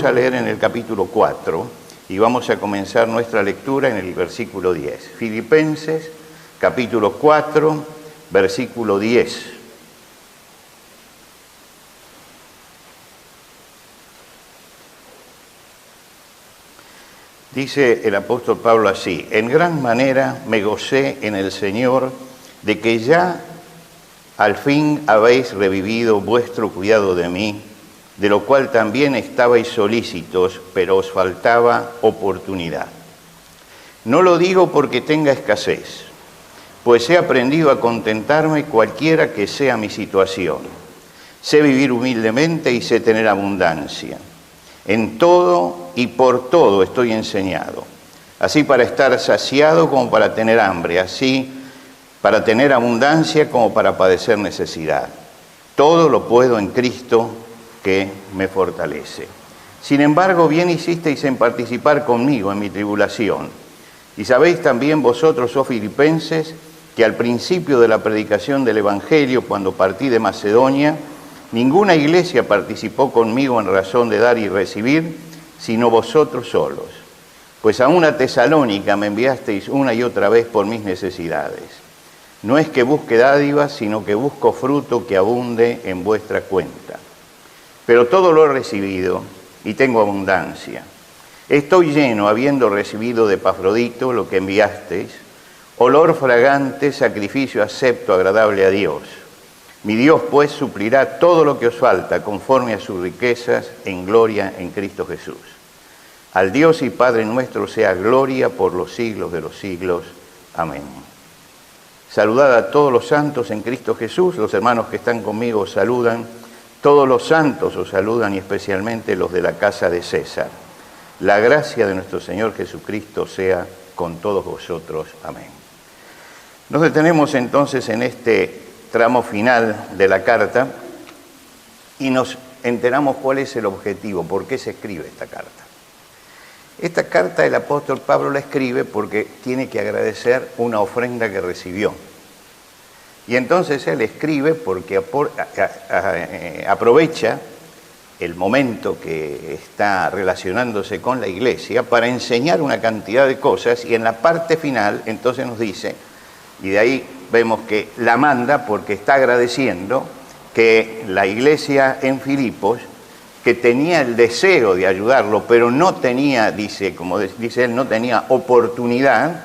vamos a leer en el capítulo 4 y vamos a comenzar nuestra lectura en el versículo 10. Filipenses, capítulo 4, versículo 10. Dice el apóstol Pablo así: en gran manera me gocé en el Señor de que ya al fin habéis revivido vuestro cuidado de mí, de lo cual también estabais solícitos, pero os faltaba oportunidad. No lo digo porque tenga escasez, pues he aprendido a contentarme cualquiera que sea mi situación. Sé vivir humildemente y sé tener abundancia. En todo y por todo estoy enseñado, así para estar saciado como para tener hambre, así para tener abundancia como para padecer necesidad. Todo lo puedo en Cristo que me fortalece. Sin embargo, bien hicisteis en participar conmigo en mi tribulación. Y sabéis también vosotros, oh filipenses, que al principio de la predicación del Evangelio, cuando partí de Macedonia, ninguna iglesia participó conmigo en razón de dar y recibir, sino vosotros solos. Pues a una Tesalónica me enviasteis una y otra vez por mis necesidades. No es que busque dádivas, sino que busco fruto que abunde en vuestra cuenta. Pero todo lo he recibido y tengo abundancia. Estoy lleno, habiendo recibido de Epafrodito lo que enviasteis, olor fragante, sacrificio acepto, agradable a Dios. Mi Dios, pues, suplirá todo lo que os falta conforme a sus riquezas en gloria en Cristo Jesús. Al Dios y Padre nuestro sea gloria por los siglos de los siglos. Amén. Saludad a todos los santos en Cristo Jesús. Los hermanos que están conmigo os saludan. Todos los santos os saludan y especialmente los de la casa de César. La gracia de nuestro Señor Jesucristo sea con todos vosotros. Amén. Nos detenemos entonces en este tramo final de la carta y nos enteramos cuál es el objetivo, por qué se escribe esta carta. Esta carta el apóstol Pablo la escribe porque tiene que agradecer una ofrenda que recibió. Y entonces él escribe porque aprovecha el momento que está relacionándose con la iglesia para enseñar una cantidad de cosas, y en la parte final entonces nos dice, y de ahí vemos que la manda porque está agradeciendo que la iglesia en Filipos, que tenía el deseo de ayudarlo, pero no tenía, como dice él, no tenía oportunidad,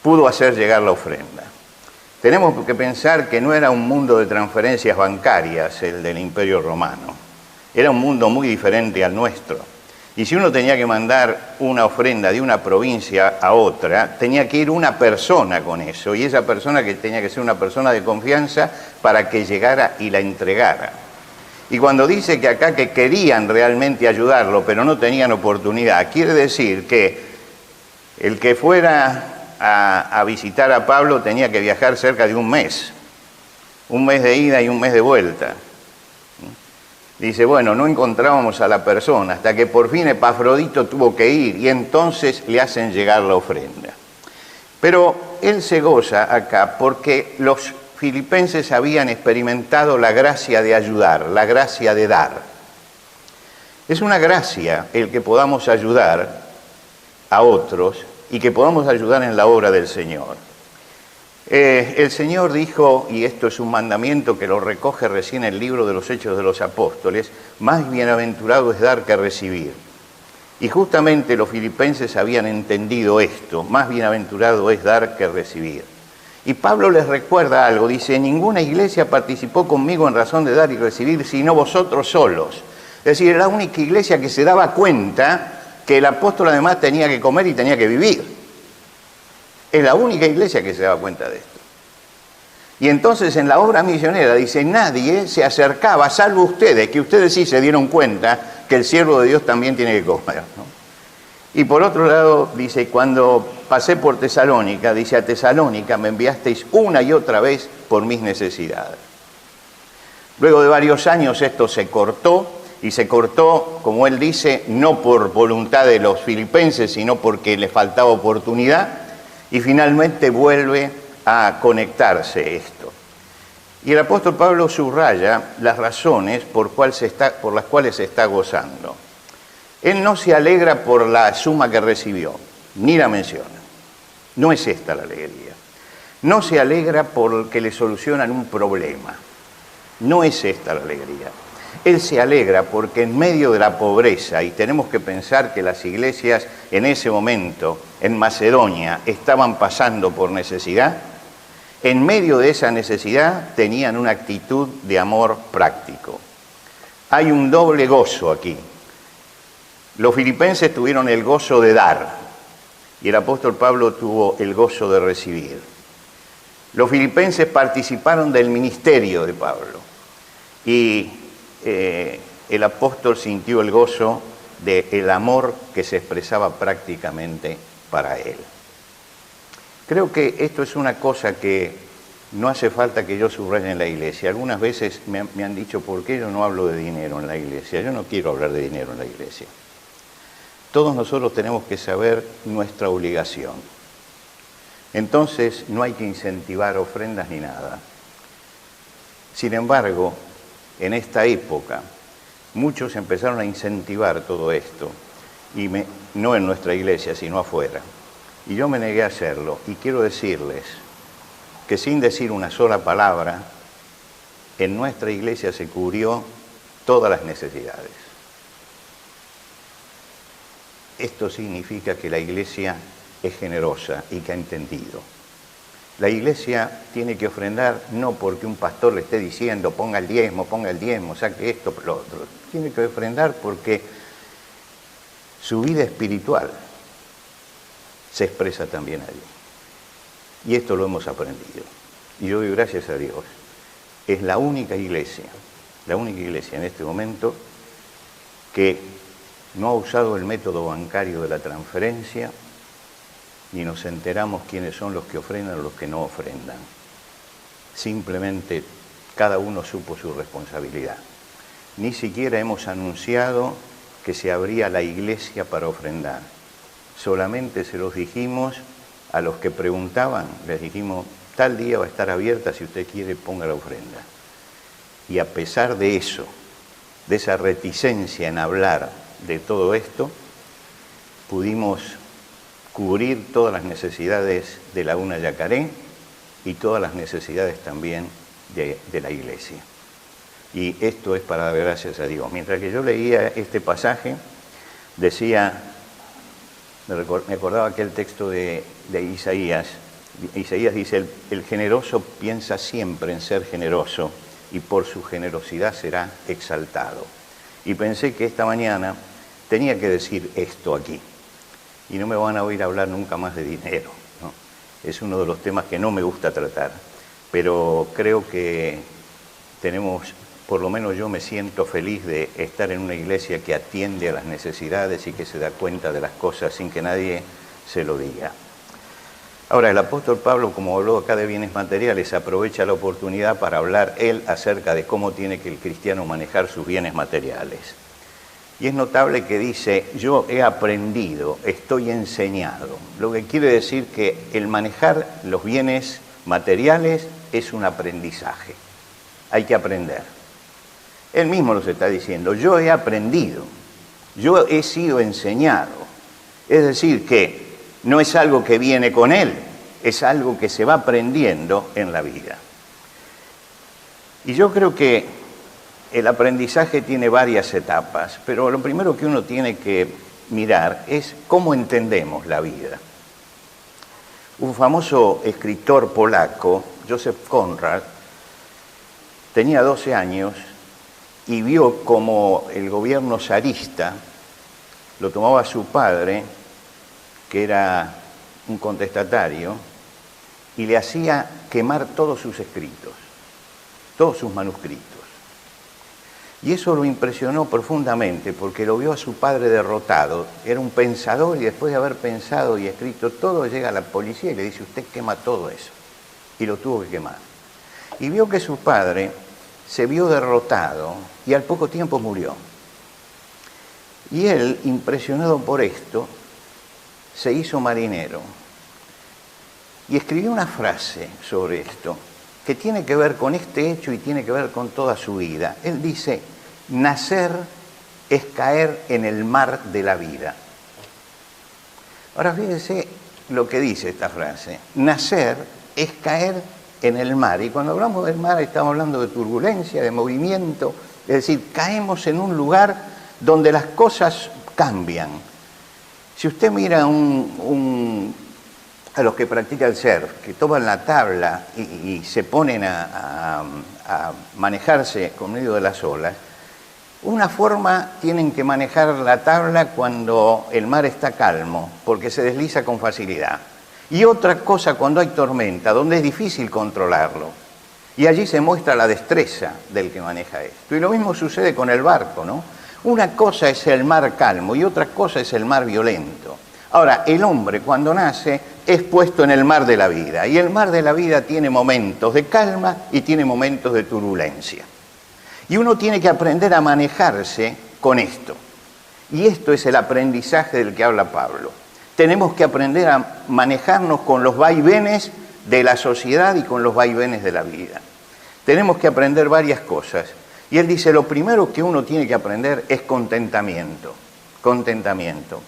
pudo hacer llegar la ofrenda. Tenemos que pensar que no era un mundo de transferencias bancarias el del Imperio Romano. Era un mundo muy diferente al nuestro. Y si uno tenía que mandar una ofrenda de una provincia a otra, tenía que ir una persona con eso, y esa persona que tenía que ser una persona de confianza para que llegara y la entregara. Y cuando dice que acá que querían realmente ayudarlo, pero no tenían oportunidad, quiere decir que el que fuera a visitar a Pablo tenía que viajar cerca de un mes de ida y un mes de vuelta. Dice, bueno, no encontrábamos a la persona hasta que por fin Epafrodito tuvo que ir y entonces le hacen llegar la ofrenda. Pero él se goza acá porque los filipenses habían experimentado la gracia de ayudar, la gracia de dar. Es una gracia el que podamos ayudar a otros y que podamos ayudar en la obra del Señor. El Señor dijo, y esto es un mandamiento que lo recoge recién el libro de los Hechos de los Apóstoles, más bienaventurado es dar que recibir. Y justamente los filipenses habían entendido esto, más bienaventurado es dar que recibir. Y Pablo les recuerda algo, dice, ninguna iglesia participó conmigo en razón de dar y recibir, sino vosotros solos. Es decir, era la única iglesia que se daba cuenta que el apóstol además tenía que comer y tenía que vivir. Es la única iglesia que se daba cuenta de esto. Y entonces en la obra misionera dice, nadie se acercaba, salvo ustedes, que ustedes sí se dieron cuenta que el siervo de Dios también tiene que comer, ¿no? Y por otro lado, dice, cuando pasé por Tesalónica, dice, a Tesalónica me enviasteis una y otra vez por mis necesidades. Luego de varios años esto se cortó, y se cortó, como él dice, no por voluntad de los filipenses, sino porque le faltaba oportunidad, y finalmente vuelve a conectarse esto. Y el apóstol Pablo subraya las razones por las cuales se está gozando. Él no se alegra por la suma que recibió, ni la menciona. No es esta la alegría. No se alegra porque le solucionan un problema. No es esta la alegría. Él se alegra porque en medio de la pobreza, y tenemos que pensar que las iglesias en ese momento en Macedonia estaban pasando por necesidad, en medio de esa necesidad tenían una actitud de amor práctico. Hay un doble gozo aquí. Los filipenses tuvieron el gozo de dar y el apóstol Pablo tuvo el gozo de recibir. Los filipenses participaron del ministerio de Pablo y el apóstol sintió el gozo del amor que se expresaba prácticamente para él. Creo que esto es una cosa que no hace falta que yo subraye en la iglesia. Algunas veces me han dicho, ¿por qué yo no hablo de dinero en la iglesia? Yo no quiero hablar de dinero en la iglesia. Todos nosotros tenemos que saber nuestra obligación. Entonces no hay que incentivar ofrendas ni nada. Sin embargo, en esta época, muchos empezaron a incentivar todo esto, y no en nuestra iglesia, sino afuera. Y yo me negué a hacerlo, y quiero decirles que sin decir una sola palabra, en nuestra iglesia se cubrió todas las necesidades. Esto significa que la iglesia es generosa y que ha entendido. La iglesia tiene que ofrendar no porque un pastor le esté diciendo ponga el diezmo, saque esto, lo otro. Tiene que ofrendar porque su vida espiritual se expresa también allí. Y esto lo hemos aprendido. Y yo doy gracias a Dios. Es la única iglesia en este momento que no ha usado el método bancario de la transferencia, ni nos enteramos quiénes son los que ofrendan o los que no ofrendan. Simplemente cada uno supo su responsabilidad. Ni siquiera hemos anunciado que se abría la iglesia para ofrendar. Solamente se los dijimos a los que preguntaban, les dijimos, tal día va a estar abierta, si usted quiere ponga la ofrenda. Y a pesar de eso, de esa reticencia en hablar de todo esto, pudimos cubrir todas las necesidades de Laguna Yacaré y todas las necesidades también de la iglesia. Y esto es para dar gracias a Dios. Mientras que yo leía este pasaje, decía, me acordaba aquel texto de Isaías. Isaías dice, el generoso piensa siempre en ser generoso y por su generosidad será exaltado. Y pensé que esta mañana tenía que decir esto aquí. Y no me van a oír hablar nunca más de dinero, ¿no? Es uno de los temas que no me gusta tratar, pero creo que tenemos, por lo menos yo me siento feliz de estar en una iglesia que atiende a las necesidades y que se da cuenta de las cosas sin que nadie se lo diga. Ahora, el apóstol Pablo, como habló acá de bienes materiales, aprovecha la oportunidad para hablar él acerca de cómo tiene que el cristiano manejar sus bienes materiales. Y es notable que dice, yo he aprendido, estoy enseñado. Lo que quiere decir que el manejar los bienes materiales es un aprendizaje. Hay que aprender. Él mismo nos está diciendo, yo he aprendido, yo he sido enseñado. Es decir, que no es algo que viene con él, es algo que se va aprendiendo en la vida. Y yo creo que el aprendizaje tiene varias etapas, pero lo primero que uno tiene que mirar es cómo entendemos la vida. Un famoso escritor polaco, Joseph Conrad, tenía 12 años y vio como el gobierno zarista lo tomaba a su padre, que era un contestatario, y le hacía quemar todos sus escritos, todos sus manuscritos. Y eso lo impresionó profundamente porque lo vio a su padre derrotado. Era un pensador y después de haber pensado y escrito todo, llega a la policía y le dice, usted quema todo eso. Y lo tuvo que quemar. Y vio que su padre se vio derrotado y al poco tiempo murió. Y él, impresionado por esto, se hizo marinero. Y escribió una frase sobre esto que tiene que ver con este hecho y tiene que ver con toda su vida. Él dice, nacer es caer en el mar de la vida. Ahora fíjense lo que dice esta frase. Nacer es caer en el mar. Y cuando hablamos del mar estamos hablando de turbulencia, de movimiento. Es decir, caemos en un lugar donde las cosas cambian. Si usted mira a los que practican surf, que toman la tabla y se ponen a manejarse con medio de las olas, una forma tienen que manejar la tabla cuando el mar está calmo, porque se desliza con facilidad. Y otra cosa cuando hay tormenta, donde es difícil controlarlo. Y allí se muestra la destreza del que maneja esto. Y lo mismo sucede con el barco, ¿no? Una cosa es el mar calmo y otra cosa es el mar violento. Ahora, el hombre cuando nace es puesto en el mar de la vida. Y el mar de la vida tiene momentos de calma y tiene momentos de turbulencia. Y uno tiene que aprender a manejarse con esto. Y esto es el aprendizaje del que habla Pablo. Tenemos que aprender a manejarnos con los vaivenes de la sociedad y con los vaivenes de la vida. Tenemos que aprender varias cosas. Y él dice, lo primero que uno tiene que aprender es contentamiento. Contentamiento.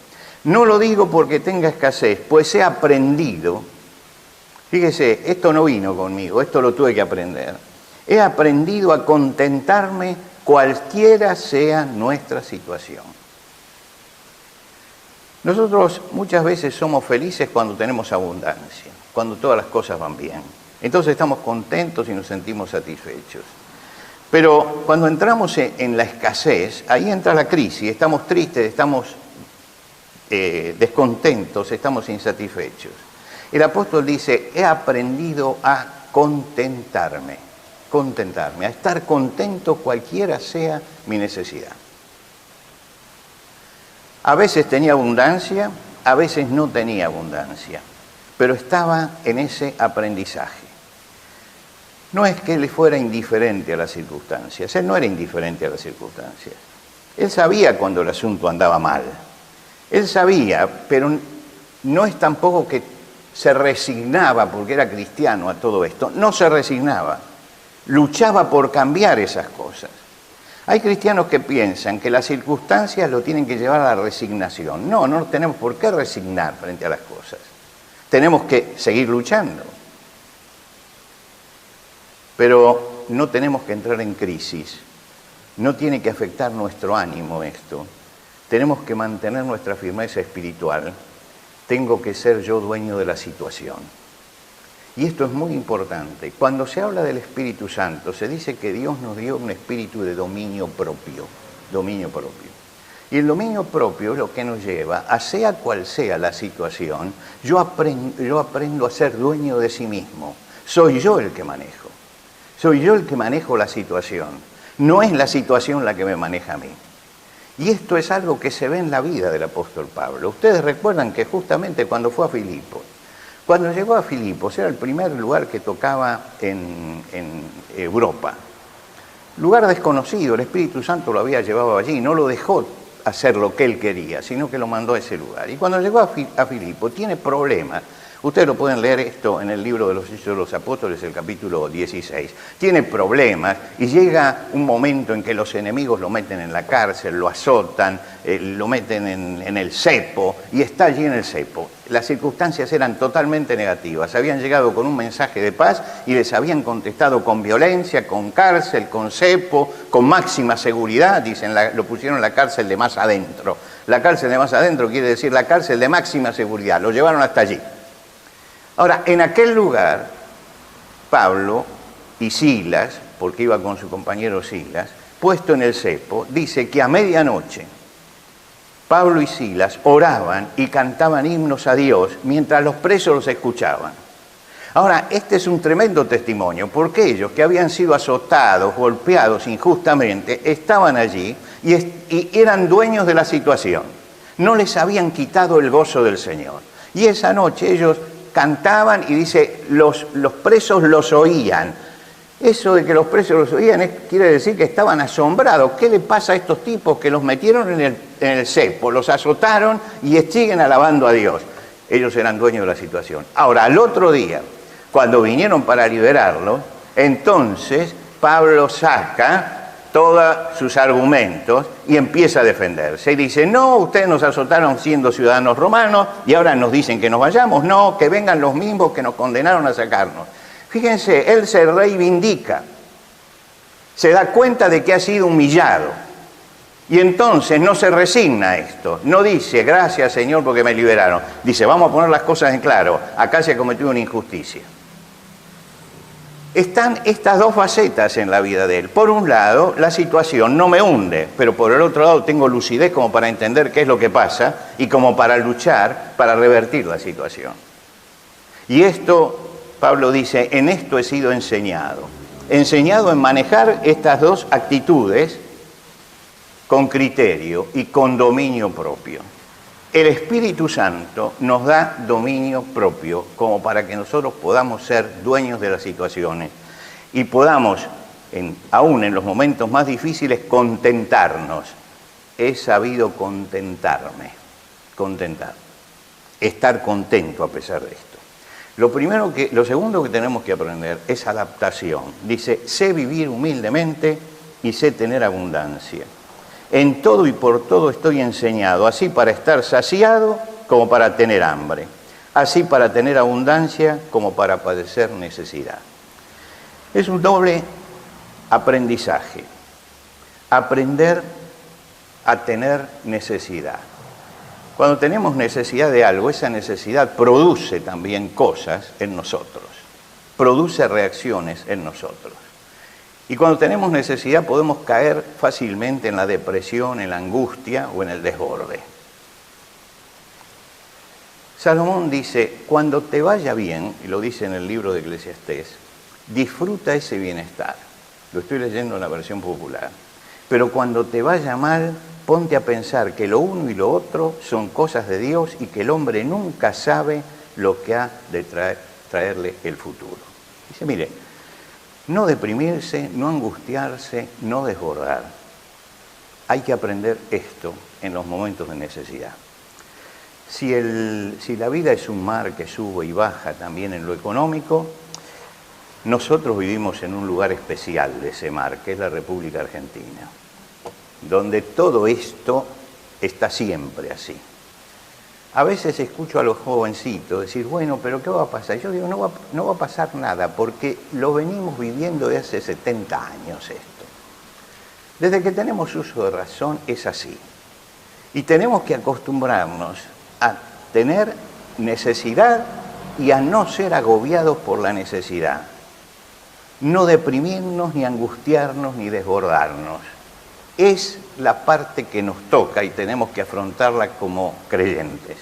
No lo digo porque tenga escasez, pues he aprendido. Fíjese, esto no vino conmigo, esto lo tuve que aprender. He aprendido a contentarme cualquiera sea nuestra situación. Nosotros muchas veces somos felices cuando tenemos abundancia, cuando todas las cosas van bien. Entonces estamos contentos y nos sentimos satisfechos. Pero cuando entramos en la escasez, ahí entra la crisis, estamos tristes, estamos descontentos, estamos insatisfechos. El apóstol dice, he aprendido a contentarme, a estar contento cualquiera sea mi necesidad. A veces tenía abundancia, a veces no tenía abundancia, pero estaba en ese aprendizaje. No es que él fuera indiferente a las circunstancias, él no era indiferente a las circunstancias. Él sabía cuando el asunto andaba mal. Él sabía, pero no es tampoco que se resignaba porque era cristiano a todo esto. No se resignaba. Luchaba por cambiar esas cosas. Hay cristianos que piensan que las circunstancias lo tienen que llevar a la resignación. No, no tenemos por qué resignar frente a las cosas. Tenemos que seguir luchando. Pero no tenemos que entrar en crisis. No tiene que afectar nuestro ánimo esto. Tenemos que mantener nuestra firmeza espiritual. Tengo que ser yo dueño de la situación. Y esto es muy importante. Cuando se habla del Espíritu Santo, se dice que Dios nos dio un espíritu de dominio propio. Dominio propio. Y el dominio propio es lo que nos lleva a, sea cual sea la situación, yo aprendo a ser dueño de sí mismo. Soy yo el que manejo. Soy yo el que manejo la situación. No es la situación la que me maneja a mí. Y esto es algo que se ve en la vida del apóstol Pablo. Ustedes recuerdan que justamente cuando fue a Filipos, cuando llegó a Filipos, era el primer lugar que tocaba en Europa. Lugar desconocido, el Espíritu Santo lo había llevado allí, no lo dejó hacer lo que él quería, sino que lo mandó a ese lugar. Y cuando llegó a Filipos, tiene problemas. Ustedes lo pueden leer esto en el libro de los Hechos de los Apóstoles, el capítulo 16. Tiene problemas y llega un momento en que los enemigos lo meten en la cárcel, lo azotan, lo meten en el cepo y está allí en el cepo. Las circunstancias eran totalmente negativas. Habían llegado con un mensaje de paz y les habían contestado con violencia, con cárcel, con cepo, con máxima seguridad. Dicen, lo pusieron en la cárcel de más adentro. La cárcel de más adentro quiere decir la cárcel de máxima seguridad. Lo llevaron hasta allí. Ahora, en aquel lugar, Pablo y Silas, porque iba con su compañero Silas, puesto en el cepo, dice que a medianoche Pablo y Silas oraban y cantaban himnos a Dios mientras los presos los escuchaban. Ahora, este es un tremendo testimonio, porque ellos que habían sido azotados, golpeados injustamente, estaban allí y eran dueños de la situación. No les habían quitado el gozo del Señor. Y esa noche ellos cantaban y dice, los presos los oían. Eso de que los presos los oían quiere decir que estaban asombrados. ¿Qué le pasa a estos tipos que los metieron en el cepo, los azotaron y siguen alabando a Dios? Ellos eran dueños de la situación. Ahora, al otro día, cuando vinieron para liberarlos, Entonces, Pablo saca todos sus argumentos y empieza a defenderse. Y dice, no, ustedes nos azotaron siendo ciudadanos romanos y ahora nos dicen que nos vayamos. No, que vengan los mismos que nos condenaron a sacarnos. Fíjense, él se reivindica. Se da cuenta de que ha sido humillado. Y entonces no se resigna a esto. No dice, gracias Señor porque me liberaron. Dice, vamos a poner las cosas en claro. Acá se ha cometido una injusticia. Están estas dos facetas en la vida de él. Por un lado, la situación no me hunde, pero por el otro lado tengo lucidez como para entender qué es lo que pasa y como para luchar para revertir la situación. Y esto, Pablo dice, en esto he sido enseñado. Enseñado en manejar estas dos actitudes con criterio y con dominio propio. El Espíritu Santo nos da dominio propio como para que nosotros podamos ser dueños de las situaciones y podamos, aún en los momentos más difíciles, contentarnos. He sabido contentarme, estar contento a pesar de esto. Lo segundo que tenemos que aprender es adaptación. Dice, sé vivir humildemente y sé tener abundancia. En todo y por todo estoy enseñado, así para estar saciado como para tener hambre, así para tener abundancia como para padecer necesidad. Es un doble aprendizaje, aprender a tener necesidad. Cuando tenemos necesidad de algo, esa necesidad produce también cosas en nosotros, produce reacciones en nosotros. Y cuando tenemos necesidad podemos caer fácilmente en la depresión, en la angustia o en el desborde. Salomón dice, cuando te vaya bien, y lo dice en el libro de Eclesiastés, disfruta ese bienestar. Lo estoy leyendo en la versión popular. Pero cuando te vaya mal, ponte a pensar que lo uno y lo otro son cosas de Dios y que el hombre nunca sabe lo que ha de traerle el futuro. Dice, mire, no deprimirse, no angustiarse, no desbordar. Hay que aprender esto en los momentos de necesidad. Si la vida es un mar que sube y baja también en lo económico, nosotros vivimos en un lugar especial de ese mar, que es la República Argentina, donde todo esto está siempre así. A veces escucho a los jovencitos decir, bueno, pero ¿qué va a pasar? Yo digo, no va a pasar nada, porque lo venimos viviendo de hace 70 años esto. Desde que tenemos uso de razón es así. Y tenemos que acostumbrarnos a tener necesidad y a no ser agobiados por la necesidad. No deprimirnos, ni angustiarnos, ni desbordarnos. Es la parte que nos toca y tenemos que afrontarla como creyentes.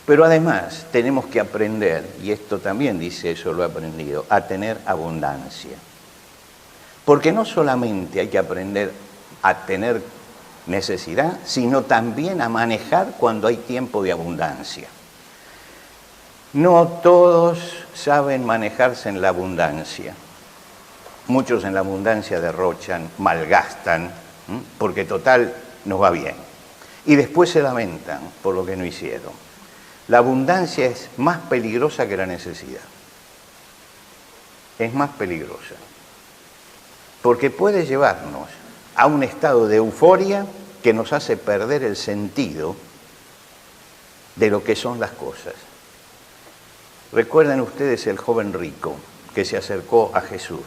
Pero además tenemos que aprender, y esto también dice eso, lo he aprendido, a tener abundancia. Porque no solamente hay que aprender a tener necesidad, sino también a manejar cuando hay tiempo de abundancia. No todos saben manejarse en la abundancia. Muchos en la abundancia derrochan, malgastan, porque total nos va bien. Y después se lamentan por lo que no hicieron. La abundancia es más peligrosa que la necesidad. Es más peligrosa. Porque puede llevarnos a un estado de euforia que nos hace perder el sentido de lo que son las cosas. Recuerden ustedes el joven rico que se acercó a Jesús.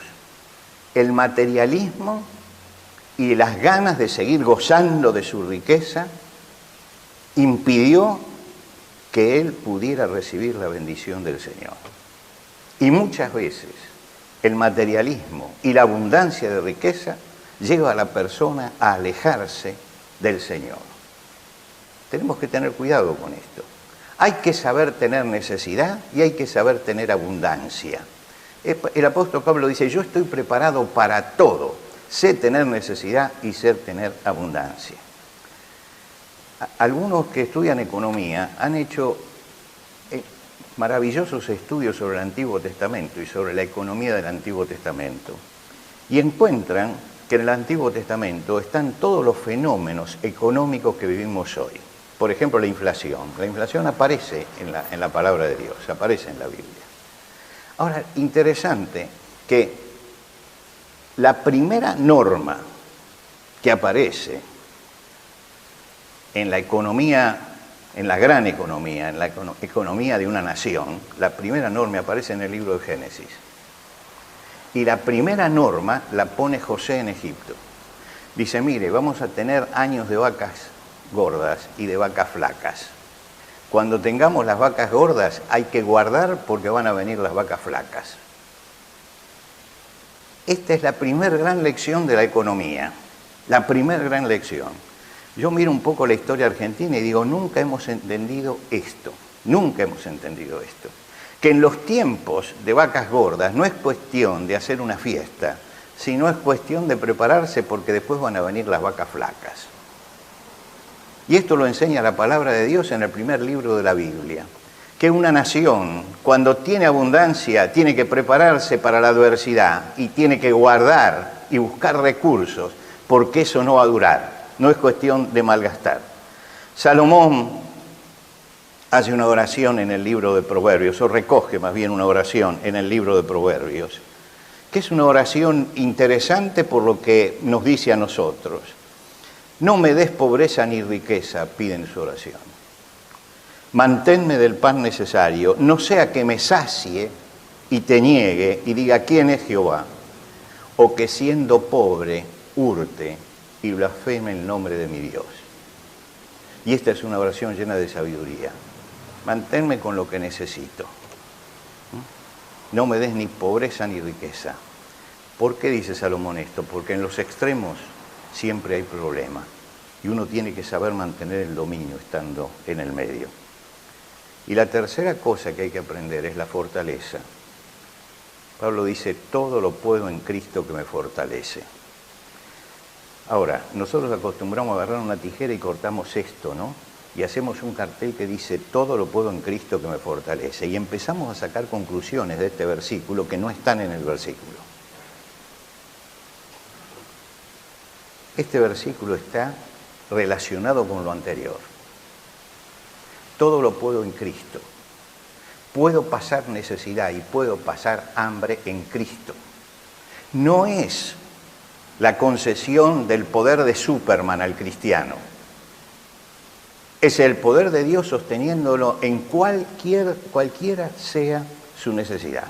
El materialismo y las ganas de seguir gozando de su riqueza impidió que él pudiera recibir la bendición del Señor. Y muchas veces el materialismo y la abundancia de riqueza lleva a la persona a alejarse del Señor. Tenemos que tener cuidado con esto. Hay que saber tener necesidad y hay que saber tener abundancia. El apóstol Pablo dice, yo estoy preparado para todo. Sé tener necesidad y sé tener abundancia. Algunos que estudian economía han hecho maravillosos estudios sobre el Antiguo Testamento y sobre la economía del Antiguo Testamento. Y encuentran que en el Antiguo Testamento están todos los fenómenos económicos que vivimos hoy. Por ejemplo, la inflación. La inflación aparece en la palabra de Dios, aparece en la Biblia. Ahora, interesante que La primera norma que aparece en la economía, en la gran economía, en la economía de una nación, la primera norma aparece en el libro de Génesis. Y la primera norma la pone José en Egipto. Dice, mire, vamos a tener años de vacas gordas y de vacas flacas. Cuando tengamos las vacas gordas hay que guardar porque van a venir las vacas flacas. Esta es la primera gran lección de la economía, la primera gran lección. Yo miro un poco la historia argentina y digo, nunca hemos entendido esto, que en los tiempos de vacas gordas no es cuestión de hacer una fiesta, sino es cuestión de prepararse porque después van a venir las vacas flacas. Y esto lo enseña la palabra de Dios en el primer libro de la Biblia, que una nación, cuando tiene abundancia, tiene que prepararse para la adversidad y tiene que guardar y buscar recursos, porque eso no va a durar, no es cuestión de malgastar. Salomón hace una oración en el libro de Proverbios, o recoge más bien una oración en el libro de Proverbios, que es una oración interesante por lo que nos dice a nosotros. No me des pobreza ni riqueza, pide en su oración. Manténme del pan necesario, no sea que me sacie y te niegue y diga quién es Jehová, o que siendo pobre hurte y blasfeme el nombre de mi Dios. Y esta es una oración llena de sabiduría. Manténme con lo que necesito. No me des ni pobreza ni riqueza. ¿Por qué dice Salomón esto? Porque en los extremos siempre hay problema y uno tiene que saber mantener el dominio estando en el medio. Y la tercera cosa que hay que aprender es la fortaleza. Pablo dice, todo lo puedo en Cristo que me fortalece. Ahora, nosotros acostumbramos a agarrar una tijera y cortamos esto, ¿no? Y hacemos un cartel que dice, todo lo puedo en Cristo que me fortalece. Y empezamos a sacar conclusiones de este versículo que no están en el versículo. Este versículo está relacionado con lo anterior. Todo lo puedo en Cristo. Puedo pasar necesidad y puedo pasar hambre en Cristo. No es la concesión del poder de Superman al cristiano. Es el poder de Dios sosteniéndolo en cualquiera sea su necesidad.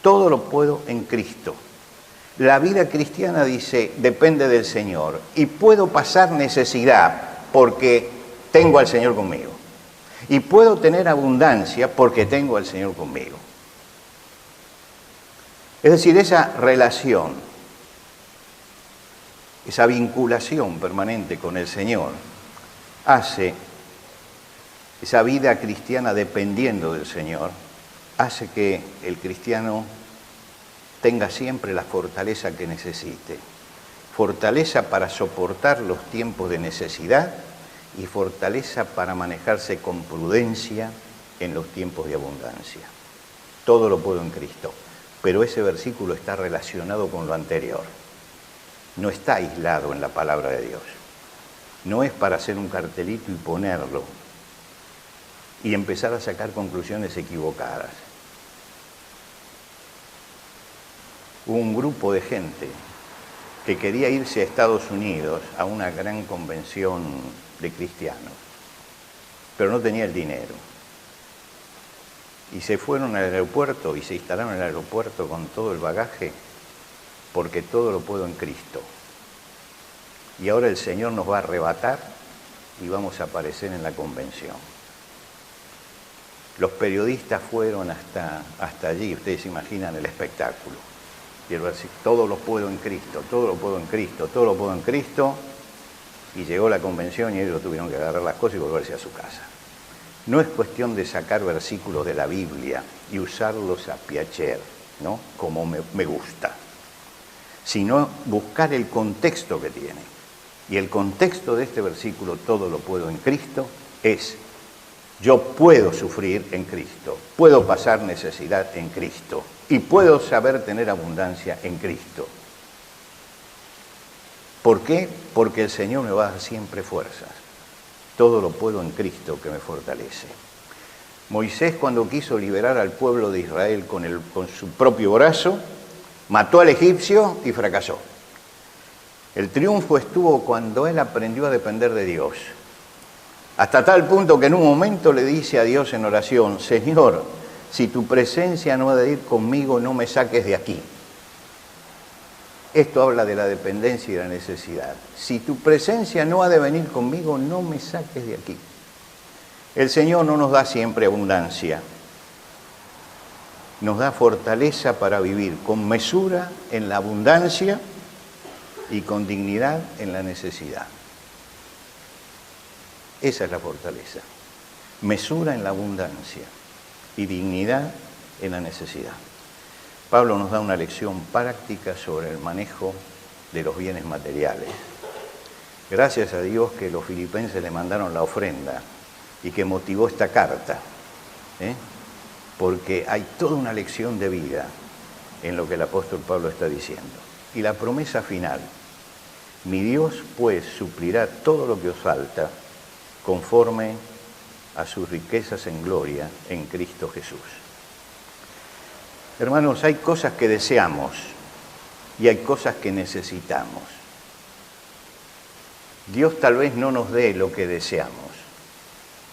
Todo lo puedo en Cristo. La vida cristiana, dice, depende del Señor. Y puedo pasar necesidad porque tengo al Señor conmigo. Y puedo tener abundancia porque tengo al Señor conmigo. Es decir, esa relación, esa vinculación permanente con el Señor, hace esa vida cristiana dependiendo del Señor, hace que el cristiano tenga siempre la fortaleza que necesite. Fortaleza para soportar los tiempos de necesidad y fortaleza para manejarse con prudencia en los tiempos de abundancia. Todo lo puedo en Cristo. Pero ese versículo está relacionado con lo anterior. No está aislado en la palabra de Dios. No es para hacer un cartelito y ponerlo y empezar a sacar conclusiones equivocadas. Hubo un grupo de gente que quería irse a Estados Unidos a una gran convención de cristianos, pero no tenía el dinero. Y se fueron al aeropuerto y se instalaron en el aeropuerto con todo el bagaje, porque todo lo puedo en Cristo. Y ahora el Señor nos va a arrebatar y vamos a aparecer en la convención. Los periodistas fueron hasta allí, ustedes se imaginan el espectáculo. Y el versículo, todo lo puedo en Cristo, todo lo puedo en Cristo, todo lo puedo en Cristo. Y llegó la convención y ellos tuvieron que agarrar las cosas y volverse a su casa. No es cuestión de sacar versículos de la Biblia y usarlos a piacer, ¿no? Como me gusta, sino buscar el contexto que tiene. Y el contexto de este versículo, todo lo puedo en Cristo, es yo puedo sufrir en Cristo, puedo pasar necesidad en Cristo y puedo saber tener abundancia en Cristo. ¿Por qué? Porque el Señor me va a dar siempre fuerzas. Todo lo puedo en Cristo que me fortalece. Moisés, cuando quiso liberar al pueblo de Israel con su propio brazo, Mató al egipcio y fracasó. El triunfo estuvo cuando él aprendió a depender de Dios. Hasta tal punto que en un momento le dice a Dios en oración: Señor, si tu presencia no ha de ir conmigo, no me saques de aquí. Esto habla de la dependencia y la necesidad. Si tu presencia no ha de venir conmigo, no me saques de aquí. El Señor no nos da siempre abundancia. Nos da fortaleza para vivir con mesura en la abundancia y con dignidad en la necesidad. Esa es la fortaleza. Mesura en la abundancia y dignidad en la necesidad. Pablo nos da una lección práctica sobre el manejo de los bienes materiales. Gracias a Dios que los filipenses le mandaron la ofrenda y que motivó esta carta, porque hay toda una lección de vida en lo que el apóstol Pablo está diciendo. Y la promesa final: mi Dios pues suplirá todo lo que os falta conforme a sus riquezas en gloria en Cristo Jesús. Hermanos, hay cosas que deseamos y hay cosas que necesitamos. Dios tal vez no nos dé lo que deseamos,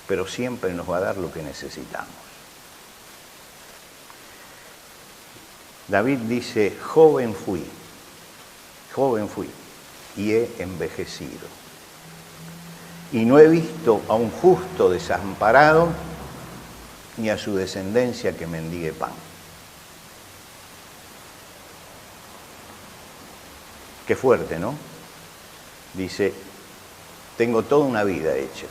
pero siempre nos va a dar lo que necesitamos. David dice: joven fui, y he envejecido. Y no he visto a un justo desamparado, ni a su descendencia que mendigue pan. Qué fuerte, ¿no? Dice: tengo toda una vida hecha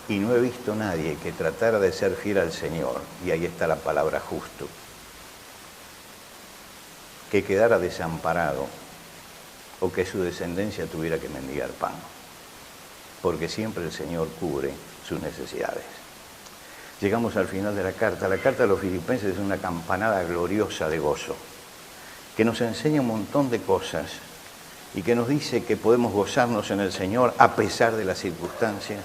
y no he visto a nadie que tratara de ser fiel al Señor, y ahí está la palabra justo, que quedara desamparado o que su descendencia tuviera que mendigar pan, porque siempre el Señor cubre sus necesidades. Llegamos al final de la carta. La carta de los Filipenses es una campanada gloriosa de gozo, que nos enseña un montón de cosas y que nos dice que podemos gozarnos en el Señor a pesar de las circunstancias,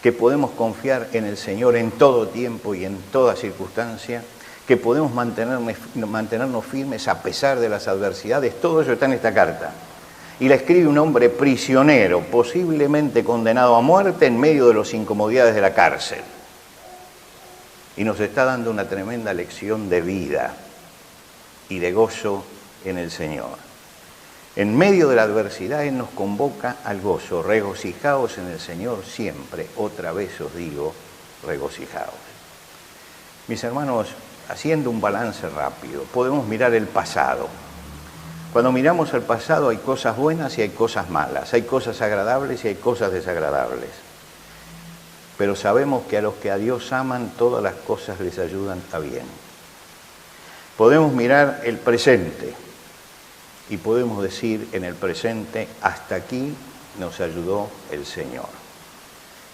que podemos confiar en el Señor en todo tiempo y en toda circunstancia, que podemos mantenernos firmes a pesar de las adversidades. Todo eso está en esta carta. Y la escribe un hombre prisionero, posiblemente condenado a muerte en medio de las incomodidades de la cárcel. Y nos está dando una tremenda lección de vida y de gozo en el Señor. En medio de la adversidad Él nos convoca al gozo. Regocijaos en el Señor siempre. Otra vez os digo, regocijaos. Mis hermanos, haciendo un balance rápido, podemos mirar el pasado. Cuando miramos al pasado hay cosas buenas y hay cosas malas, hay cosas agradables y hay cosas desagradables. Pero sabemos que a los que a Dios aman, todas las cosas les ayudan a bien. Podemos mirar el presente y podemos decir en el presente: hasta aquí nos ayudó el Señor.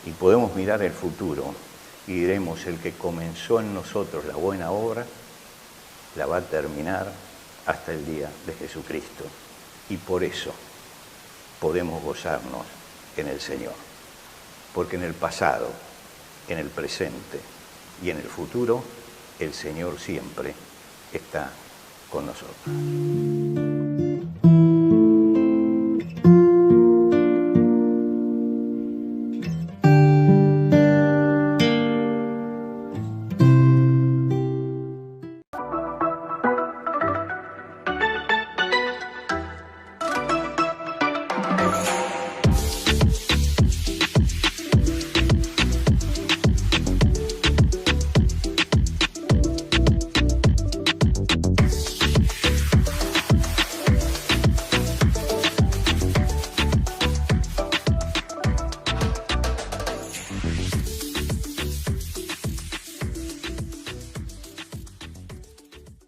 Y podemos mirar el futuro y diremos: el que comenzó en nosotros la buena obra, la va a terminar hasta el día de Jesucristo. Y por eso podemos gozarnos en el Señor. Porque en el pasado, en el presente y en el futuro, el Señor siempre está con nosotros.